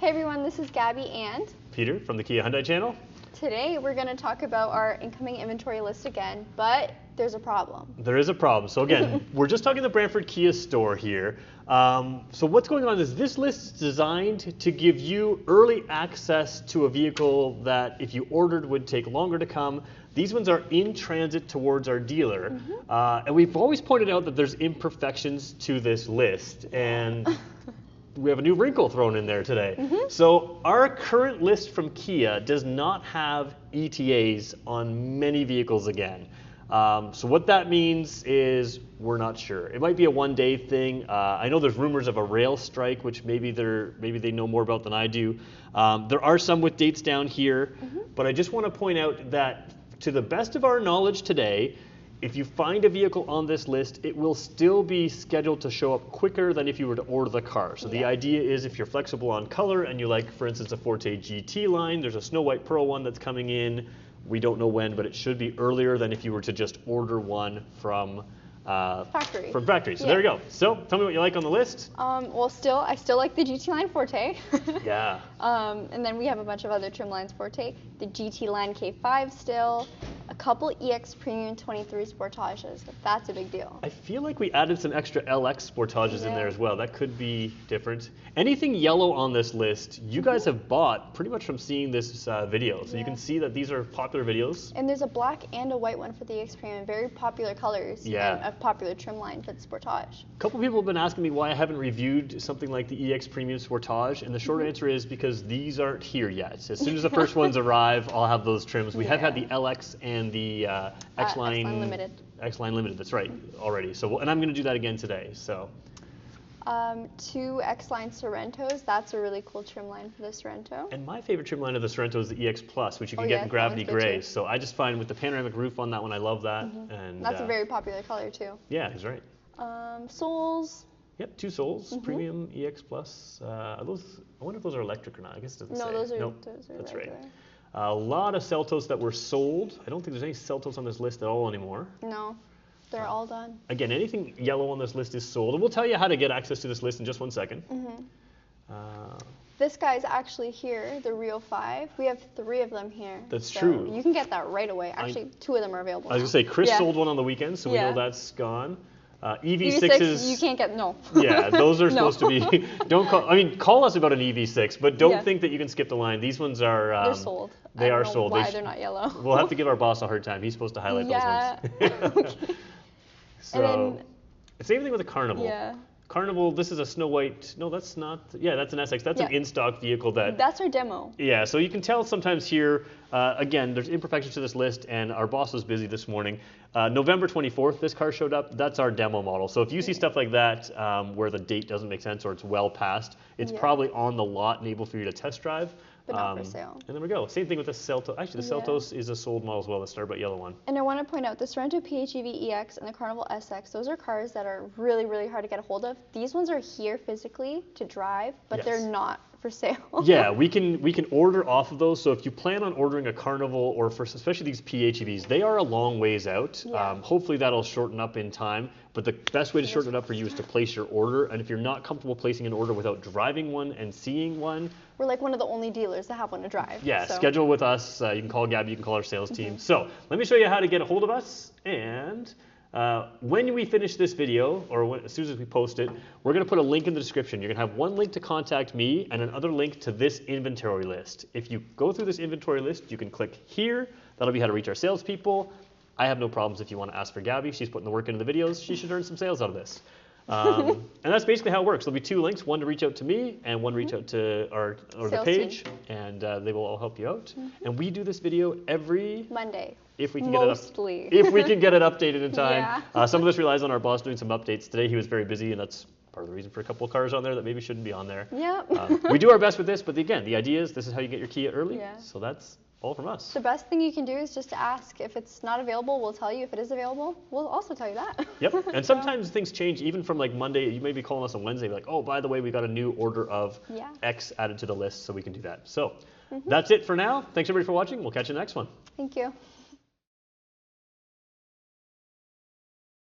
Hey everyone, this is Gabby and Peter from the Kia Hyundai channel. Today we're going to talk about our incoming inventory list again, but there's a problem. There is a problem. So again, we're just talking the Brantford Kia store here. So what's going on is this list is designed to give you early access to a vehicle that if you ordered would take longer to come. These ones are in transit towards our dealer. And we've always pointed out that there's imperfections to this list. And we have a new wrinkle thrown in there today. So our current list from Kia does not have ETAs on many vehicles again. So what that means is we're not sure. It might be a one-day thing. I know there's rumors of a rail strike, which maybe they know more about than I do. There are some with dates down here, but I just want to point out that to the best of our knowledge today, if you find a vehicle on this list, it will still be scheduled to show up quicker than if you were to order the car. So the idea is if you're flexible on color and you like, for instance, a Forte GT line, there's a Snow White Pearl one that's coming in. We don't know when, but it should be earlier than if you were to just order one from factory. So there you go. So tell me what you like on the list. Well, I still like the GT line Forte. Yeah. And then we have a bunch of other trim lines Forte. The GT line K5 still. A couple EX Premium 23 Sportages. That's a big deal. I feel like we added some extra LX Sportages in there as well. That could be different. Anything yellow on this list, you guys have bought pretty much from seeing this video. So you can see that these are popular videos. And there's a black and a white one for the EX Premium. Very popular colors. Yeah. And a popular trim line for the Sportage. A couple people have been asking me why I haven't reviewed something like the EX Premium Sportage, and the short answer is because these aren't here yet. As soon as the first ones arrive, I'll have those trims. We have had the LX and the X-Line Limited. X-Line Limited, that's right, already. So, and I'm going to do that again today. So. 2 X-Line Sorrentos. That's a really cool trim line for the Sorrento. And my favorite trim line of the Sorrento is the EX Plus, which you can get in Gravity Gray. So I just find with the panoramic roof on that one, I love that. And that's a very popular color too. Yeah, he's right. Souls. Yep, 2 Souls, Premium EX Plus. Are those? I wonder if those are electric or not. I guess it doesn't say. No, those are that's regular. Right. A lot of Celtos that were sold. I don't think there's any Celtos on this list at all anymore. No. They're all done. Again, anything yellow on this list is sold. And we'll tell you how to get access to this list in just 1 second. This guy's actually here, the Rio 5. We have 3 of them here. That's true. You can get that right away. Actually, 2 of them are available. I was going to say, Chris sold one on the weekend, so we know that's gone. EV6s. You can't get, no. Yeah, those are supposed to be, call us about an EV6, but don't think that you can skip the line. These ones are. They're sold. They are sold. Why they're not yellow. We'll have to give our boss a hard time. He's supposed to highlight those ones. Okay. So, same thing with the Carnival. Yeah. Carnival, this is a Snow White, no, that's not, that's an SX. That's an in-stock vehicle that. That's our demo. Yeah, so you can tell sometimes here, again, there's imperfections to this list, and our boss was busy this morning. November 24th, this car showed up. That's our demo model. So if you see stuff like that where the date doesn't make sense or it's well past, it's probably on the lot and able for you to test drive. But not for sale. And there we go. Same thing with the Celtos. Actually, the Celtos is a sold model as well, the Starbutt yellow one. And I want to point out the Sorrento PHEV EX and the Carnival SX, those are cars that are really, really hard to get a hold of. These ones are here physically to drive, but they're not for sale. Yeah, we can order off of those. So if you plan on ordering a Carnival or especially these PHEVs, they are a long ways out. Hopefully that'll shorten up in time. But the best way to shorten it up for you is to place your order. And if you're not comfortable placing an order without driving one and seeing one, we're like one of the only dealers that have one to drive. Yeah, schedule with us. You can call Gabby, you can call our sales team. So let me show you how to get a hold of us. And when we finish this video, or as soon as we post it, we're going to put a link in the description. You're going to have one link to contact me and another link to this inventory list. If you go through this inventory list, you can click here. That'll be how to reach our salespeople. I have no problems if you want to ask for Gabby. She's putting the work into the videos. She should earn some sales out of this. And that's basically how it works. There'll be 2 links, one to reach out to me and one to reach out to the page, and they will all help you out. And we do this video every Monday. If we can Mostly. get it if we can get it updated in time. Some of this relies on our boss doing some updates. Today he was very busy, and that's part of the reason for a couple of cars on there that maybe shouldn't be on there. Yeah. We do our best with this, but again, the idea is this is how you get your Kia early. Yeah. So that's all from us. The best thing you can do is just to ask. If it's not available, we'll tell you. If it is available, we'll also tell you that. Yep. And sometimes things change, even from like Monday. You may be calling us on Wednesday, like, oh, by the way, we got a new order of X added to the list, so we can do that. So that's it for now. Thanks everybody for watching. We'll catch you in the next one. Thank you.